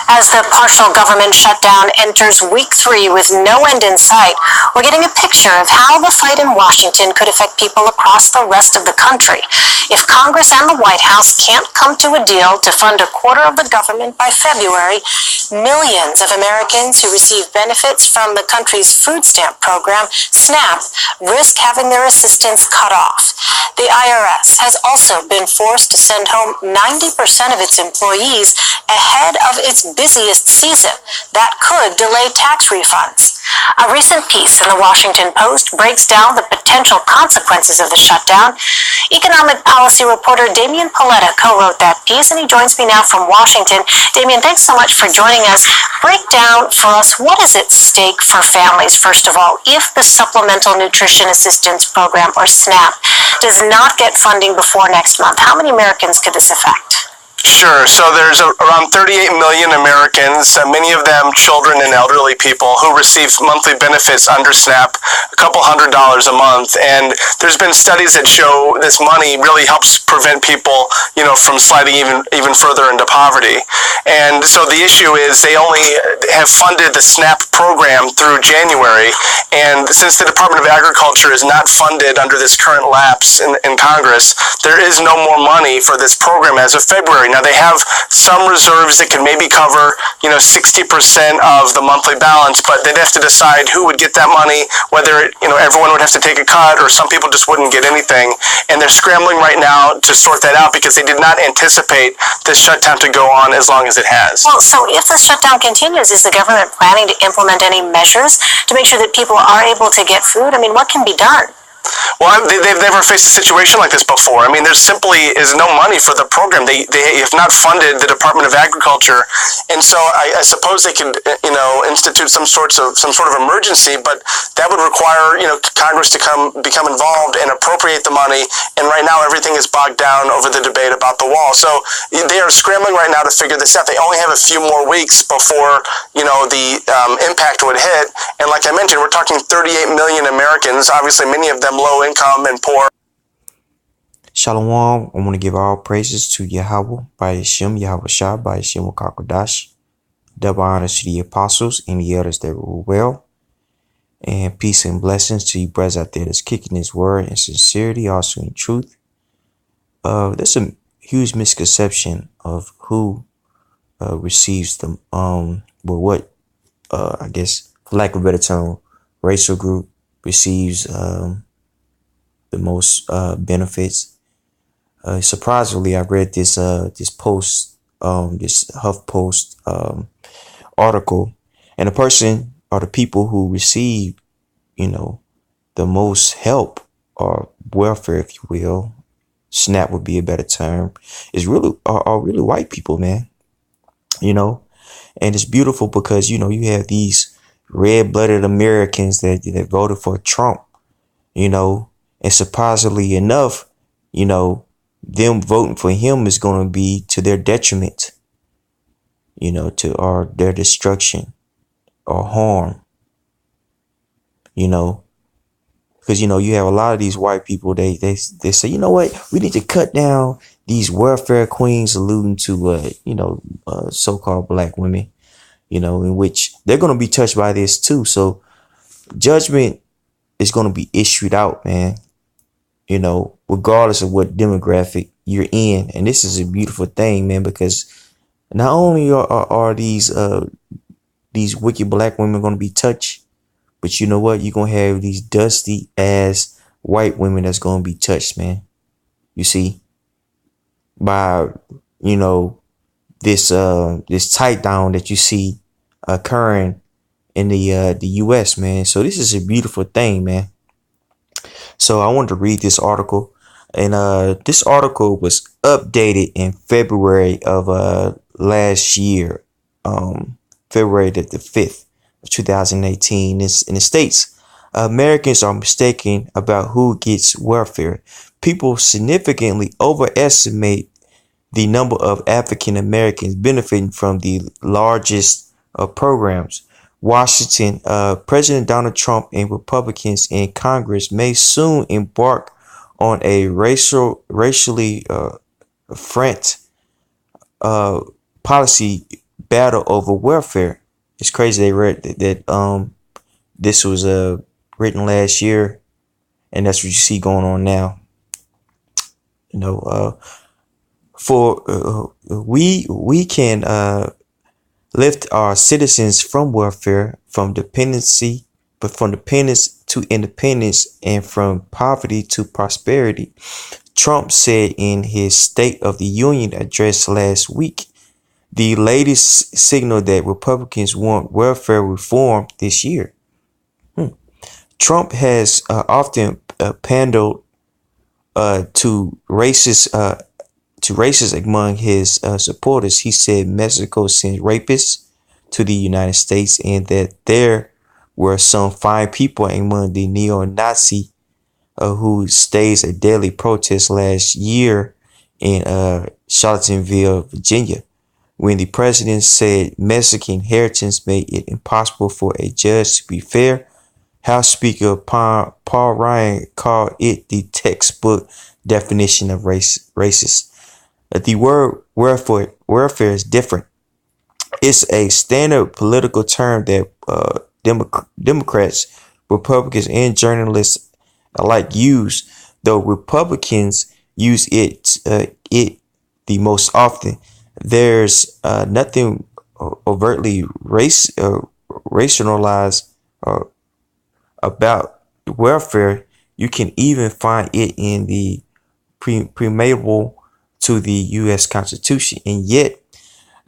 As the partial government shutdown enters week 3 with no end in sight, we're getting a picture of how the fight in Washington could affect people across the rest of the country. If Congress and the White House can't come to a deal to fund a quarter of the government by February, millions of Americans who receive benefits from the country's food stamp program, SNAP, risk having their assistance cut off. The IRS has also been forced to send home 90% of its employees ahead of its busiest season. That could delay tax refunds. A recent piece in the Washington Post breaks down the potential consequences of the shutdown. Economic policy reporter Damian Paletta co-wrote that piece, and he joins me now from Washington. Damian, thanks so much for joining us. Break down for us what is at stake for families, first of all, if the Supplemental Nutrition Assistance Program, or SNAP, does not get funding before next month. How many Americans could this affect? Sure. So there's around 38 million Americans, many of them children and elderly people, who receive monthly benefits under SNAP, a couple $100 a month. And there's been studies that show this money really helps prevent people, from sliding even further into poverty. And so the issue is they only have funded the SNAP program through January. And since the Department of Agriculture is not funded under this current lapse in Congress, there is no more money for this program as of February. Now, they have some reserves that can maybe cover, 60% of the monthly balance, but they'd have to decide who would get that money, whether, everyone would have to take a cut or some people just wouldn't get anything. And they're scrambling right now to sort that out because they did not anticipate this shutdown to go on as long as it has. Well, so if the shutdown continues, is the government planning to implement any measures to make sure that people are able to get food? I mean, what can be done? Well, they've never faced a situation like this before. I mean, there simply is no money for the program. They have not funded the Department of Agriculture, and so I suppose they could, institute some sort of emergency, but that would require, Congress to become involved and appropriate the money. And right now, everything is bogged down over the debate about the wall. So they are scrambling right now to figure this out. They only have a few more weeks before, the impact would hit. And like I mentioned, we're talking 38 million Americans. Obviously, many of them low income and poor. Shalom. I want to give all praises to Yahweh by Hashem, Yahweh Shah by Hashem Kakodash. Double honors to the apostles and the elders that rule well. And peace and blessings to you brothers out there that's kicking his word in sincerity, also in truth. There's a huge misconception of who receives the I guess, for lack of a better term, racial group receives the most benefits. Surprisingly, I read this post, this HuffPost article, and the person or the people who receive, the most help or welfare, if you will, SNAP would be a better term, is are really white people, man. And it's beautiful because you have these red-blooded Americans that voted for Trump, and surprisingly enough, them voting for him is going to be to their detriment, to their destruction or harm, because, you have a lot of these white people, they say, you know what, we need to cut down these welfare queens, alluding to, so-called black women, in which they're going to be touched by this too. So judgment is going to be issued out, man, regardless of what demographic you're in. And this is a beautiful thing, man, because not only are these wicked black women going to be touched, but you know what? You're going to have these dusty ass white women that's going to be touched, man. You see, by, this tight down that you see occurring in the U.S., man. So this is a beautiful thing, man. So I wanted to read this article, and this article was updated in February of last year, February the 5th of 2018. And it states, Americans are mistaken about who gets welfare. People significantly overestimate the number of African Americans benefiting from the largest programs. Washington, President Donald Trump and Republicans in Congress may soon embark on a racially front policy battle over welfare. It's crazy they read that this was written last year, and that's what you see going on now. You know, for we can lift our citizens from welfare, from dependency, but from dependence to independence, and from poverty to prosperity. Trump said in his State of the Union address last week, the latest signal that Republicans want welfare reform this year. Trump has often pandered to racists among his supporters. He said Mexico sends rapists to the United States, and that there were some fine people among the neo-Nazi who staged a deadly protest last year in Charlottesville, Virginia, when the president said Mexican heritage made it impossible for a judge to be fair. House Speaker Paul Ryan called it the textbook definition of racist. The word welfare is different. It's a standard political term that Democrats, Republicans, and journalists alike use, though Republicans use it the most often. There's nothing overtly rationalized about welfare. You can even find it in the preamble to the U.S. Constitution, and yet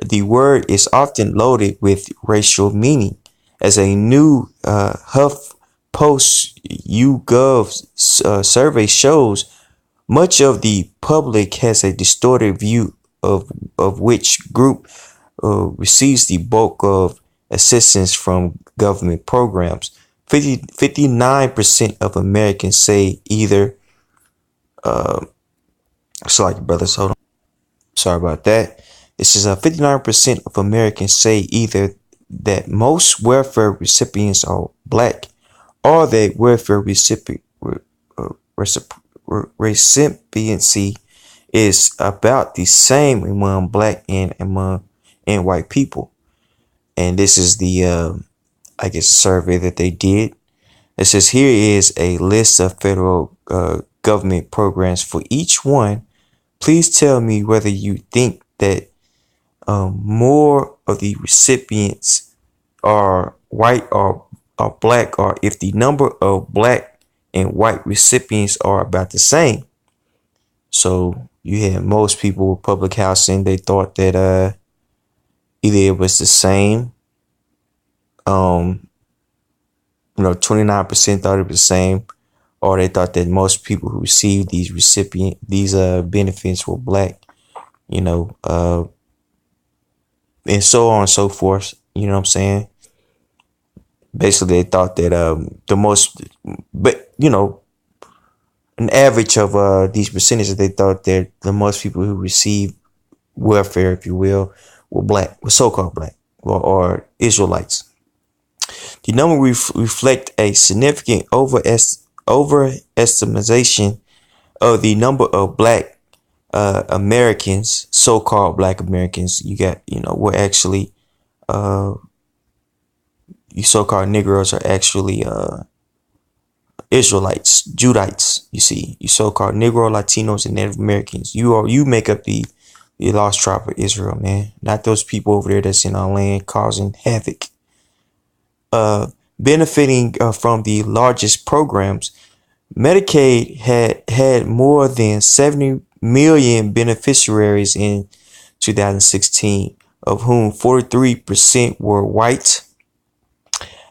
the word is often loaded with racial meaning. As a new HuffPost YouGov survey shows, much of the public has a distorted view of which group receives the bulk of assistance from government programs. 59% of Americans say either, sorry, brothers, hold on. Sorry about that. It says 59% of Americans say either that most welfare recipients are black, or that welfare recipiency is about the same among black and white people. And this is the survey that they did. It says here is a list of federal government programs for each one. Please tell me whether you think that more of the recipients are white or black, or if the number of black and white recipients are about the same. So you had most people with public housing, they thought that either it was the same. 29% thought it was the same, or they thought that most people who received these benefits were black, and so on and so forth. You know what I'm saying? Basically, they thought that an average of these percentages, they thought that the most people who received welfare, if you will, were so-called black, or Israelites. The number reflect a significant overestimation of the number of black Americans, so-called black Americans. You got, we're actually, you so-called Negroes are actually Israelites, Judites. You see, you so-called Negro, Latinos, and Native Americans. You make up the lost tribe of Israel, man. Not those people over there that's in our land causing havoc. Benefiting from the largest programs, Medicaid had more than 70 million beneficiaries in 2016, of whom 43% were white,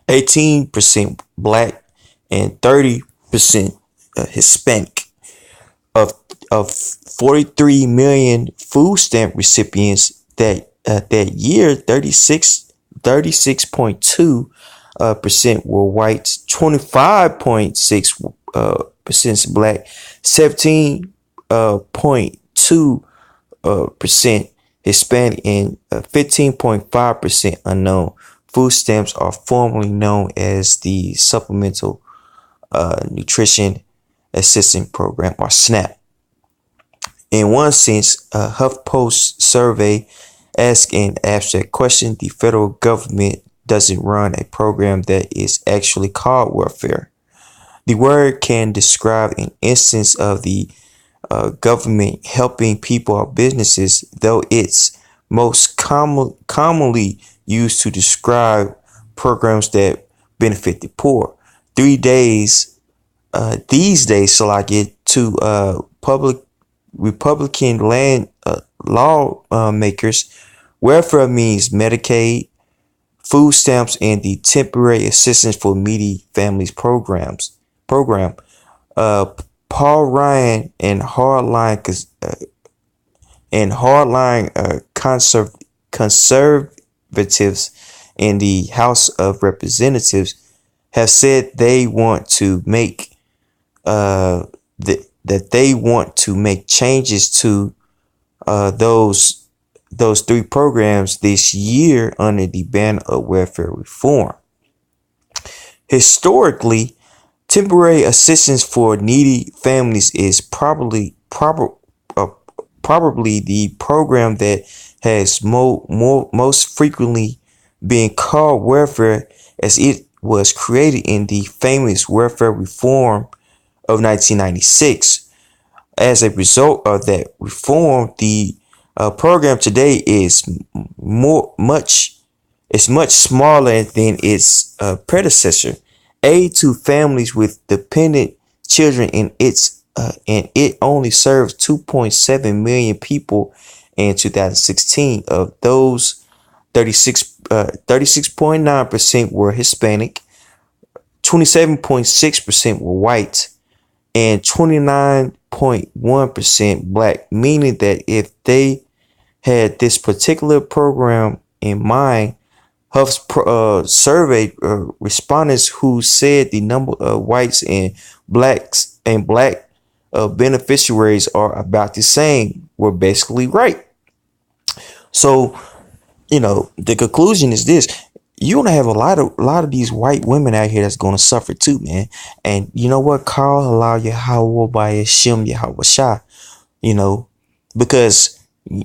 18% black, and 30% Hispanic. Of 43 million food stamp recipients that year, 36.2% were white, 25.6% black, 17.2% Hispanic, and 15.5% unknown. Food stamps are formerly known as the Supplemental Nutrition Assistance Program, or SNAP. In one sense, HuffPost survey Ask an abstract question. The federal government doesn't run a program that is actually called welfare. The word can describe an instance of the government helping people or businesses, though it's most commonly used to describe programs that benefit the poor. 3 days, these days, Salakia, to public Republican land law makers, welfare means Medicaid, food stamps, and the temporary assistance for needy families program. Uh, Paul Ryan and conservatives in the House of Representatives have said they want to make that they want to make changes to those three programs this year under the banner of welfare reform. Historically, temporary assistance for needy families is probably the program that has most frequently been called welfare, as it was created in the famous welfare reform of 1996. As a result of that reform, the program today is much smaller than its predecessor. Aid to families with dependent children and it only serves 2.7 million people in 2016. Of those, 36.9% were Hispanic, 27.6% were white, and 29.1% black, meaning that if they had this particular program in mind, Huff's surveyed respondents who said the number of whites and black beneficiaries are about the same were basically right. So, the conclusion is this: you're gonna have a lot of these white women out here that's gonna suffer too, man. And you know what? Call halal Yahweh by Hashem Yahweh Shah, because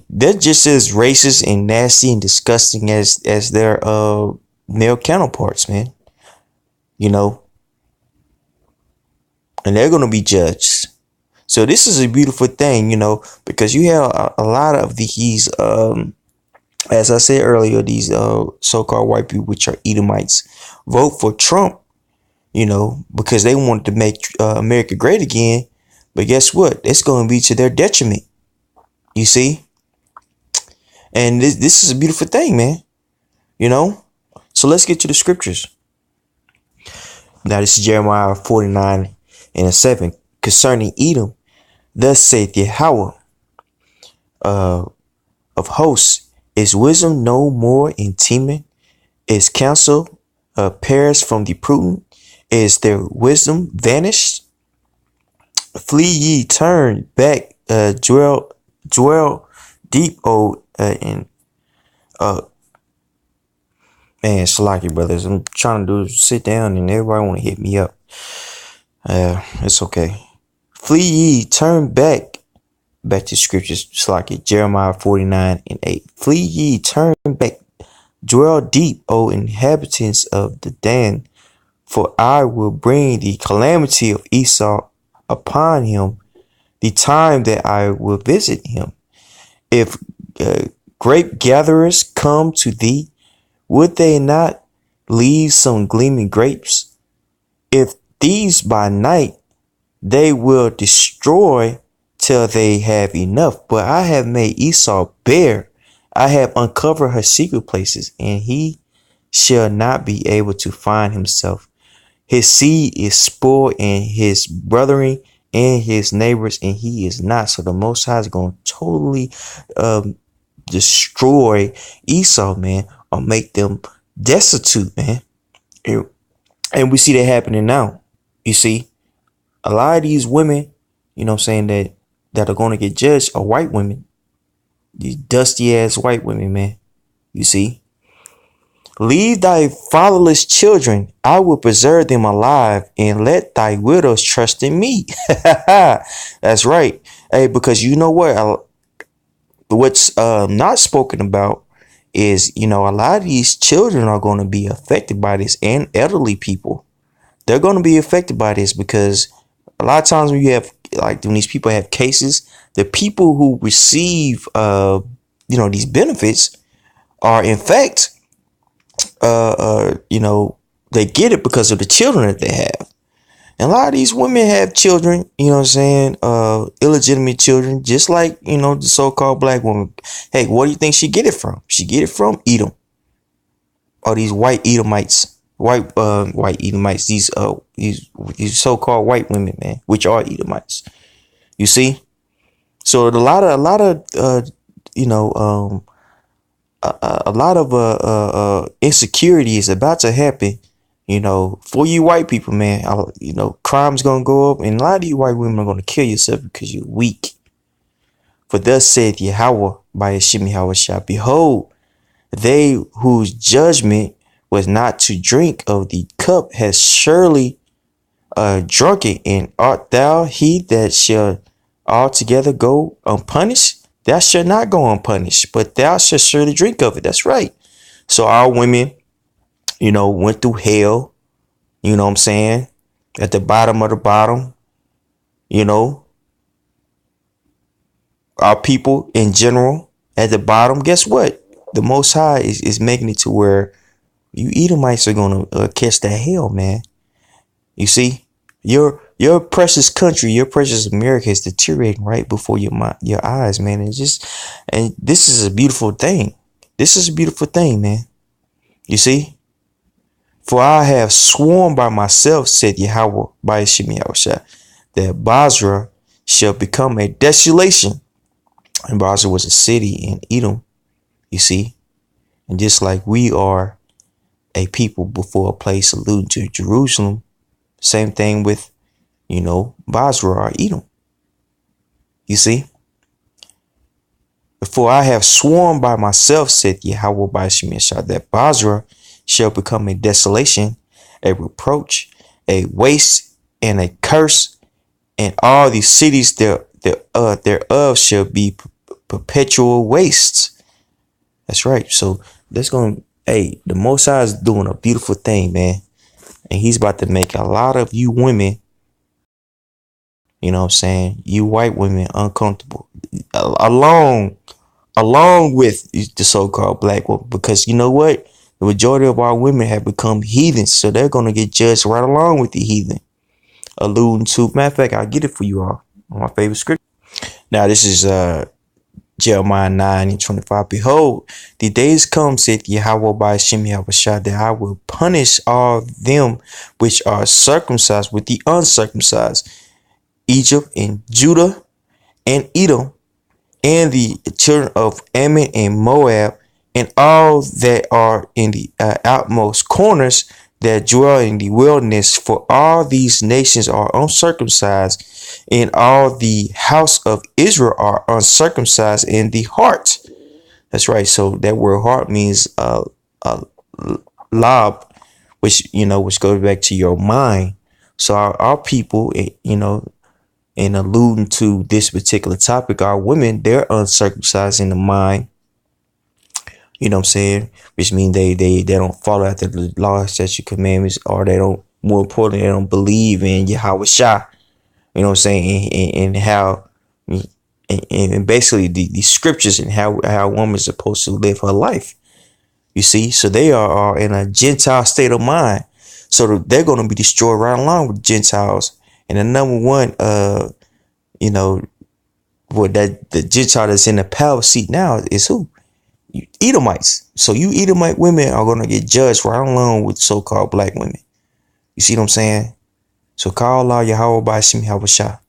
they're just as racist and nasty and disgusting as their male counterparts, man. And they're gonna be judged. So this is a beautiful thing, because you have a lot of these, as I said earlier, these so-called white people, which are Edomites, vote for Trump, because they wanted to make America great again. But guess what? It's going to be to their detriment. You see? And this is a beautiful thing, man. So let's get to the scriptures. Now, this is Jeremiah 49:7. Concerning Edom, thus saith Yahweh of hosts, is wisdom no more in Teman? Is counsel perished from the prudent? Is their wisdom vanished? Flee ye, turn back, dwell deep, man, Shalaki brothers. I'm trying to sit down and everybody want to hit me up. It's okay. Flee ye, turn back to scriptures, Shalaki, Jeremiah 49:8. Flee ye, turn back, dwell deep, O inhabitants of the Dan, for I will bring the calamity of Esau upon him, the time that I will visit him. If grape gatherers come to thee, would they not leave some gleaming grapes? If these by night, they will destroy till they have enough. But I have made Esau bare. I have uncovered her secret places, and he shall not be able to find himself. His seed is spoiled, and his brethren and his neighbors, and he is not. So the Most High is going to totally destroy Esau, man, or make them destitute, man. And we see that happening now. You see, a lot of these women, that are going to get judged are white women. These dusty ass white women, man. You see, leave thy fatherless children. I will preserve them alive, and let thy widows trust in me. That's right. Hey, because you know what? what's not spoken about is, a lot of these children are going to be affected by this, and elderly people. They're going to be affected by this because a lot of times when you have, like, when these people have cases, the people who receive, these benefits are, in fact, they get it because of the children that they have. And a lot of these women have children, illegitimate children, just like, the so-called black woman. Hey, what do you think she get it from? She get it from Edom. Or these white Edomites. White Edomites, these so-called white women, man, which are Edomites. You see? So a lot of insecurity is about to happen, for you white people, man. Crime's gonna go up, and a lot of you white women are gonna kill yourself because you're weak. For thus saith Yahweh by Hashem Yahushua, behold, they whose judgment was not to drink of the cup has surely drunken, and art thou he that shall altogether go unpunished? Thou shalt not go unpunished, but thou shalt surely drink of it. That's right. So our women, went through hell, what I'm saying, at the bottom of the bottom, our people in general at the bottom. Guess what? The Most High is making it to where you Edomites are going to catch that hell, man. You see, your precious country, your precious America is deteriorating right before your eyes, man. And this is a beautiful thing. This is a beautiful thing, man. You see, for I have sworn by myself, said Yahweh by Hashem Yahushua, that Basra shall become a desolation. And Basra was a city in Edom, you see, and just like we are a people before a place alluding to Jerusalem, same thing with, Basra or Edom. You see? For I have sworn by myself, said Yahweh by Shemeshah, that Basra shall become a desolation, a reproach, a waste, and a curse, and all these cities thereof shall be perpetual wastes. That's right. So the Most High is doing a beautiful thing, man. And he's about to make a lot of you women, you white women uncomfortable. Along with the so-called black woman. Because you know what? The majority of our women have become heathens. So they're going to get judged right along with the heathen. Alluding to, matter of fact, I'll get it for you all. My favorite scripture. Now, this is Jeremiah 9:25. Behold, the days come, saith Yahweh by Hashem Yahushua, that I will punish all them which are circumcised with the uncircumcised, Egypt and Judah and Edom, and the children of Ammon and Moab, and all that are in the outmost corners that dwell in the wilderness. For all these nations are uncircumcised, and all the house of Israel are uncircumcised in the heart. That's right. So that word heart means lob, which goes back to your mind. So our people, and alluding to this particular topic, our women, they're uncircumcised in the mind. You know what I'm saying? Which means they don't follow after the law, statute, commandments, or they don't, more importantly, they don't believe in Yahweh Shah. You know what I'm saying? And how, and basically the scriptures and how a woman is supposed to live her life. You see? So they are in a Gentile state of mind. So they're going to be destroyed right along with Gentiles. And the number one, the Gentile that's in the power seat now is who? Edomites. So you Edomite women are going to get judged right along with so-called black women. You see what I'm saying? So call Allah Yahweh by Hashem Yahushua.